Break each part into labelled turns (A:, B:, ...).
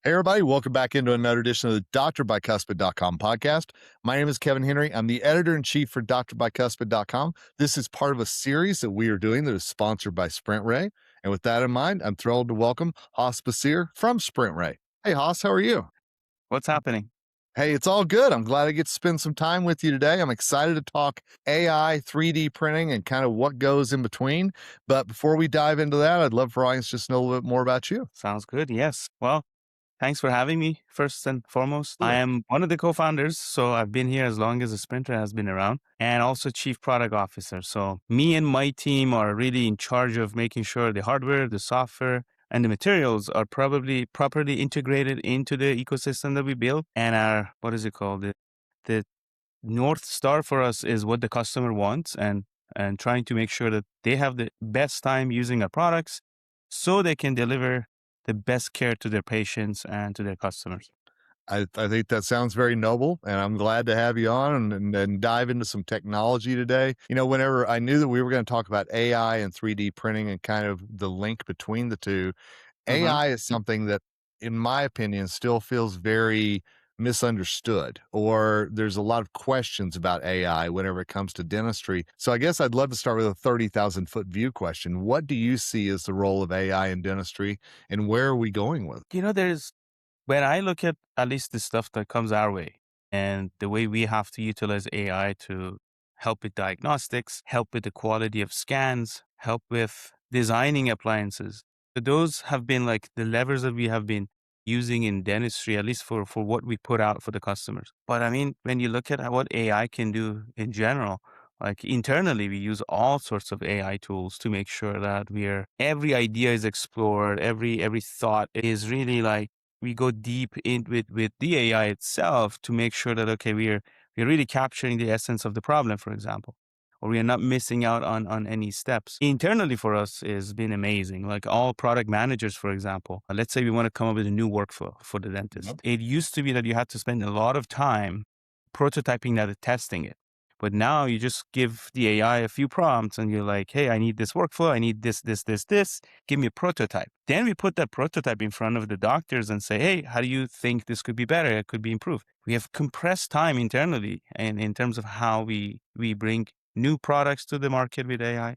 A: Hey, everybody, welcome back into another edition of the DrBicuspid.com podcast. My name is Kevin Henry. I'm the editor in chief for DrBicuspid.com. This is part of a series that we are doing that is sponsored by SprintRay. And with that in mind, I'm thrilled to welcome Hoss Bassir from SprintRay. Hey, Hoss, how are you?
B: What's happening?
A: Hey, it's all good. I'm glad I get to spend some time with you today. I'm excited to talk AI, 3D printing, and kind of what goes in between. But before we dive into that, I'd love for our audience just to know a little bit more about you.
B: Sounds good. Yes. Well, thanks for having me, first and foremost. I
A: Absolutely.
B: am one of the co-founders, so I've been here as long as the SprintRay has been around, and also chief product officer. So me and my team are really in charge of making sure the hardware, the software, and the materials are probably properly integrated into the ecosystem that we build. And our, what is it called? The North Star for us is what the customer wants, and trying to make sure that they have the best time using our products so they can deliver the best care to their patients and to their customers.
A: I think that sounds very noble, and I'm glad to have you on and dive into some technology today. You know, whenever I knew that we were going to talk about AI and 3D printing and kind of the link between the two,
B: Hmm.
A: AI is something that, in my opinion, still feels very misunderstood, or there's a lot of questions about AI whenever it comes to dentistry. So I guess I'd love to start with a 30,000 foot view question. What do you see as the role of AI in dentistry, and where are we going with it?
B: There's when I look at least the stuff that comes our way and the way we have to utilize AI to help with diagnostics, help with the quality of scans, help with designing appliances. So those have been like the levers that we have been using in dentistry, at least for what we put out for the customers. But I mean, when you look at what AI can do in general, like internally, we use all sorts of AI tools to make sure that every idea is explored, every thought is really like we go deep in with the AI itself to make sure that okay, we're really capturing the essence of the problem, for example, or we are not missing out on any steps. Internally for us has been amazing. Like all product managers, for example, let's say we want to come up with a new workflow for the dentist. It used to be that you had to spend a lot of time prototyping that and testing it. But now you just give the AI a few prompts and you're like, hey, I need this workflow. I need this. Give me a prototype. Then we put that prototype in front of the doctors and say, hey, how do you think this could be better? It could be improved. We have compressed time internally and in terms of how we bring new products to the market with AI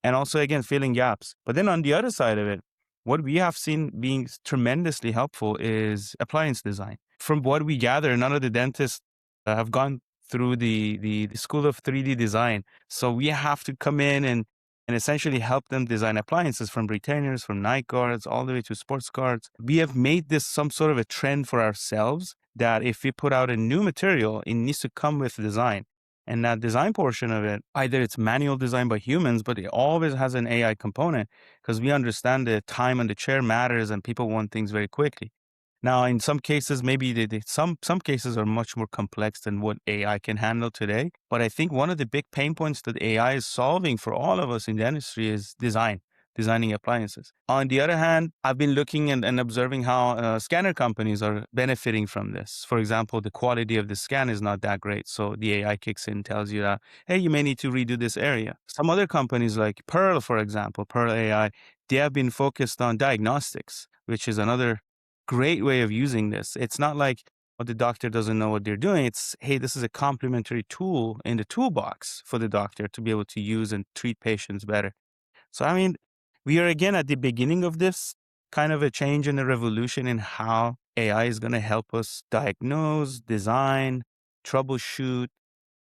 B: and also again filling gaps. But then on the other side of it, what we have seen being tremendously helpful is appliance design. From what we gather, none of the dentists have gone through the school of 3D design. So we have to come in and essentially help them design appliances from retainers, from night guards, all the way to sports guards. We have made this some sort of a trend for ourselves that if we put out a new material, it needs to come with design. And that design portion of it, either it's manual design by humans, but it always has an AI component because we understand the time on the chair matters and people want things very quickly. Now, in some cases, maybe some cases are much more complex than what AI can handle today. But I think one of the big pain points that AI is solving for all of us in the industry is designing appliances. On the other hand, I've been looking and observing how scanner companies are benefiting from this. For example, the quality of the scan is not that great. So the AI kicks in, tells you that, hey, you may need to redo this area. Some other companies like Pearl, for example, Pearl AI, they have been focused on diagnostics, which is another great way of using this. It's not like, oh, the doctor doesn't know what they're doing. It's, hey, this is a complementary tool in the toolbox for the doctor to be able to use and treat patients better. So, I mean, we are again at the beginning of this kind of a change and a revolution in how AI is going to help us diagnose, design, troubleshoot,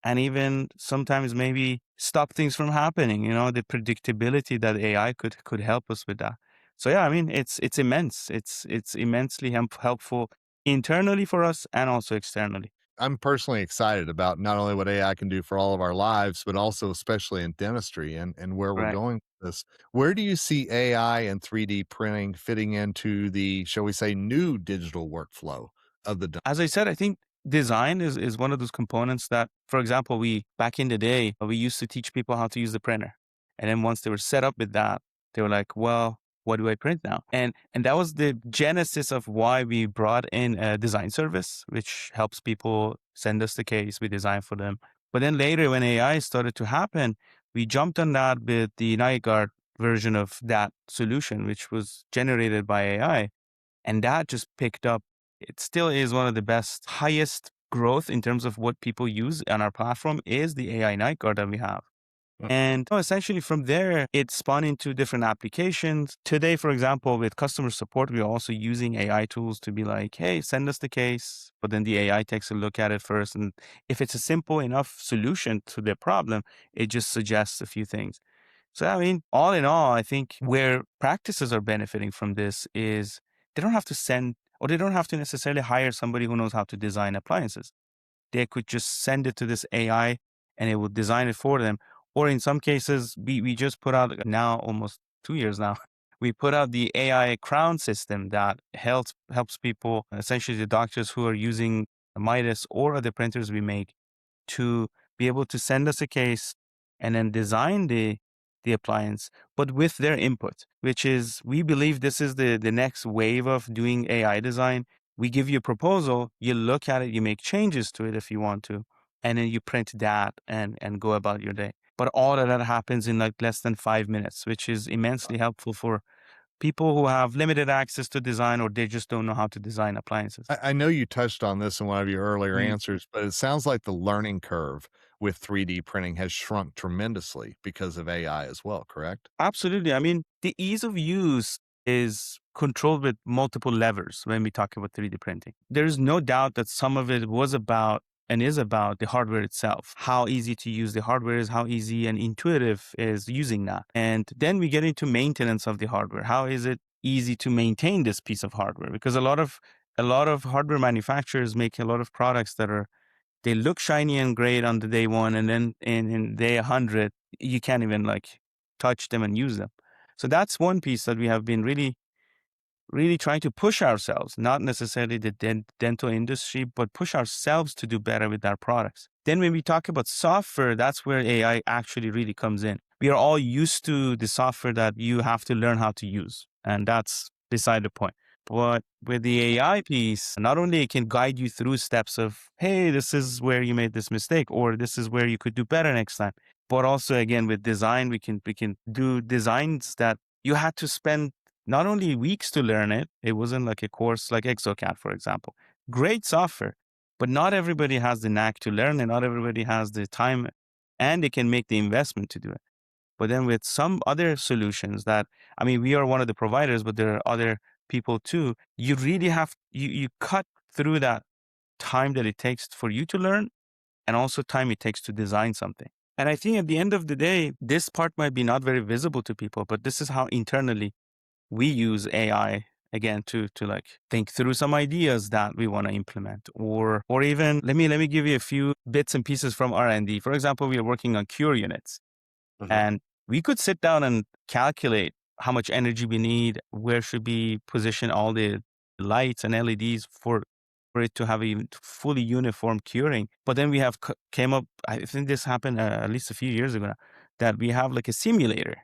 B: and even sometimes maybe stop things from happening. The predictability that AI could help us with that. So yeah, I mean, it's immense. It's immensely helpful internally for us and also externally.
A: I'm personally excited about not only what AI can do for all of our lives, but also especially in dentistry and where we're
B: Right.
A: going with this. Where do you see AI and 3D printing fitting into the, shall we say, new digital workflow of the
B: As I said, I think design is one of those components that, for example, we back in the day, we used to teach people how to use the printer. And then once they were set up with that, they were like, well, what do I print now? And that was the genesis of why we brought in a design service, which helps people send us the case, we design for them. But then later when AI started to happen, we jumped on that with the nightguard version of that solution, which was generated by AI. And that just picked up. It still is one of the best, highest growth in terms of what people use on our platform is the AI night guard that we have. And essentially from there, it spun into different applications. Today, for example, with customer support, we're also using AI tools to be like, hey, send us the case. But then the AI takes a look at it first. And if it's a simple enough solution to the problem, it just suggests a few things. So, I mean, all in all, I think where practices are benefiting from this is they don't have to send or they don't have to necessarily hire somebody who knows how to design appliances. They could just send it to this AI and it will design it for them. Or in some cases, we just put out now almost 2 years now, we put out the AI crown system that helps people, essentially the doctors who are using Midas or other printers we make to be able to send us a case and then design the appliance, but with their input, which is we believe this is the next wave of doing AI design. We give you a proposal, you look at it, you make changes to it if you want to, and then you print that and go about your day. But all of that happens in like less than 5 minutes, which is immensely helpful for people who have limited access to design or they just don't know how to design appliances.
A: I know you touched on this in one of your earlier
B: Mm.
A: answers, but it sounds like the learning curve with 3D printing has shrunk tremendously because of AI as well, correct?
B: Absolutely. I mean, the ease of use is controlled with multiple levers when we talk about 3D printing. There's no doubt that some of it was about and is about the hardware itself, how easy to use the hardware is, how easy and intuitive is using that. And then we get into maintenance of the hardware. How is it easy to maintain this piece of hardware? Because a lot of hardware manufacturers make a lot of products that are they look shiny and great on the day one, and then in day 100, you can't even like touch them and use them. So that's one piece that we have been really trying to push ourselves, not necessarily the dental industry, but push ourselves to do better with our products. Then when we talk about software, that's where AI actually really comes in. We are all used to the software that you have to learn how to use, and that's beside the point. But with the AI piece, not only it can guide you through steps of, hey, this is where you made this mistake, or this is where you could do better next time. But also again with design, we can do designs that you had to spend not only weeks to learn it, it wasn't like a course like ExoCAD, for example. Great software, but not everybody has the knack to learn it. Not everybody has the time and they can make the investment to do it. But then with some other solutions that, I mean, we are one of the providers, but there are other people too. You really you cut through that time that it takes for you to learn and also time it takes to design something. And I think at the end of the day, this part might be not very visible to people, but this is how internally we use AI again to like think through some ideas that we want to implement or even let me give you a few bits and pieces from R&D. For example, we are working on cure units
A: Mhm.
B: and we could sit down and calculate how much energy we need, where should we position all the lights and LEDs for it to have a fully uniform curing. But then we have came up, I think this happened at least a few years ago now, that we have like a simulator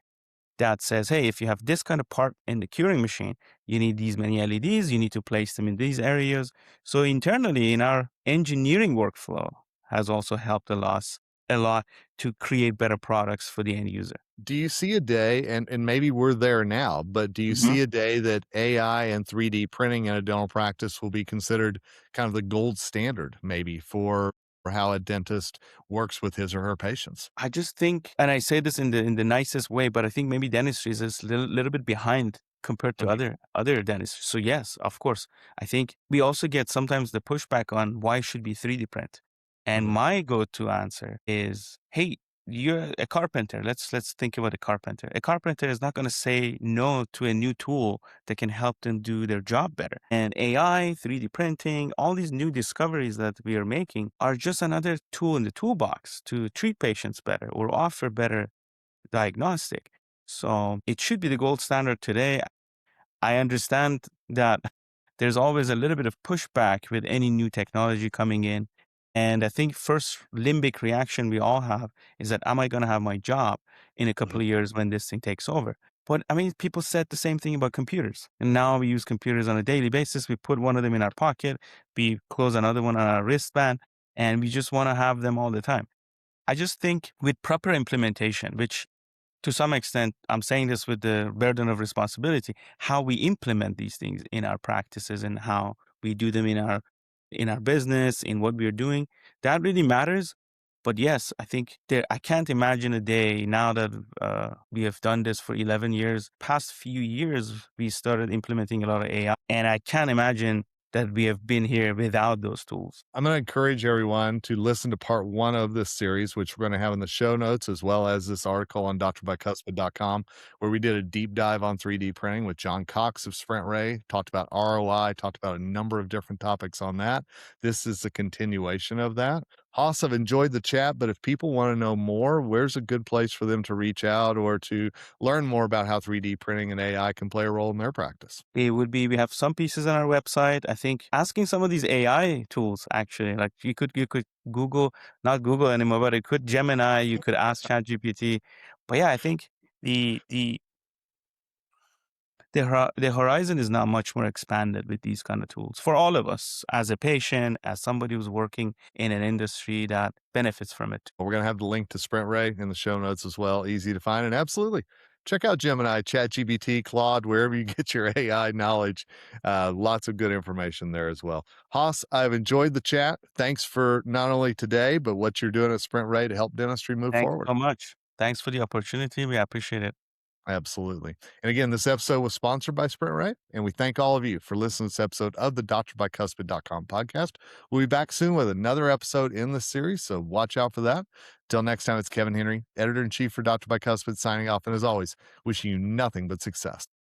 B: that says, hey, if you have this kind of part in the curing machine, you need these many LEDs, you need to place them in these areas. So internally in our engineering workflow has also helped a lot to create better products for the end user.
A: Do you see a day, and maybe we're there now, but do you
B: Mhm.
A: see a day that AI and 3D printing in a dental practice will be considered kind of the gold standard maybe for how a dentist works with his or her patients?
B: I just think, and I say this in the nicest way, but I think maybe dentistry is a little bit behind compared to
A: Mhm,
B: other dentistry. So yes, of course, I think we also get sometimes the pushback on why should be 3D print, and
A: mhm.
B: my go-to answer is, hey, you're a carpenter. Let's think about a carpenter. A carpenter is not going to say no to a new tool that can help them do their job better. And AI, 3D printing, all these new discoveries that we are making are just another tool in the toolbox to treat patients better or offer better diagnostic. So it should be the gold standard today. I understand that there's always a little bit of pushback with any new technology coming in. And I think first limbic reaction we all have is that, am I going to have my job in a couple
A: Mhm.
B: of years when this thing takes over? But I mean, people said the same thing about computers. And now we use computers on a daily basis. We put one of them in our pocket, we close another one on our wristband, and we just want to have them all the time. I just think with proper implementation, which to some extent, I'm saying this with the burden of responsibility, how we implement these things in our practices and how we do them in our business, in what we're doing, that really matters. But yes, I think I can't imagine a day now that we have done this for 11 years. Past few years, we started implementing a lot of AI, and I can't imagine that we have been here without those tools.
A: I'm going to encourage everyone to listen to part one of this series, which we're going to have in the show notes, as well as this article on drbycuspid.com, where we did a deep dive on 3D printing with John Cox of SprintRay, talked about ROI, talked about a number of different topics on that. This is a continuation of that. Hoss, I've enjoyed the chat, but if people want to know more, where's a good place for them to reach out or to learn more about how 3D printing and AI can play a role in their practice?
B: It would be, we have some pieces on our website. I think asking some of these AI tools, actually, like you could Google, not Google anymore, but it could Gemini, you could ask ChatGPT. But yeah, I think the horizon is now much more expanded with these kind of tools for all of us, as a patient, as somebody who's working in an industry that benefits from it.
A: We're going to have the link to SprintRay in the show notes as well. Easy to find. And absolutely, check out Gemini, ChatGPT, Claude, wherever you get your AI knowledge. Lots of good information there as well. Hoss, I've enjoyed the chat. Thanks for not only today, but what you're doing at SprintRay to help dentistry move
B: Thanks
A: forward.
B: so much. Thanks for the opportunity. We appreciate it.
A: Absolutely. And again, this episode was sponsored by SprintRay, and we thank all of you for listening to this episode of the drbycuspid.com podcast. We'll be back soon with another episode in the series, so watch out for that. Till next time, it's Kevin Henry, editor in chief for Dr. Bicuspid, signing off. And as always, wishing you nothing but success.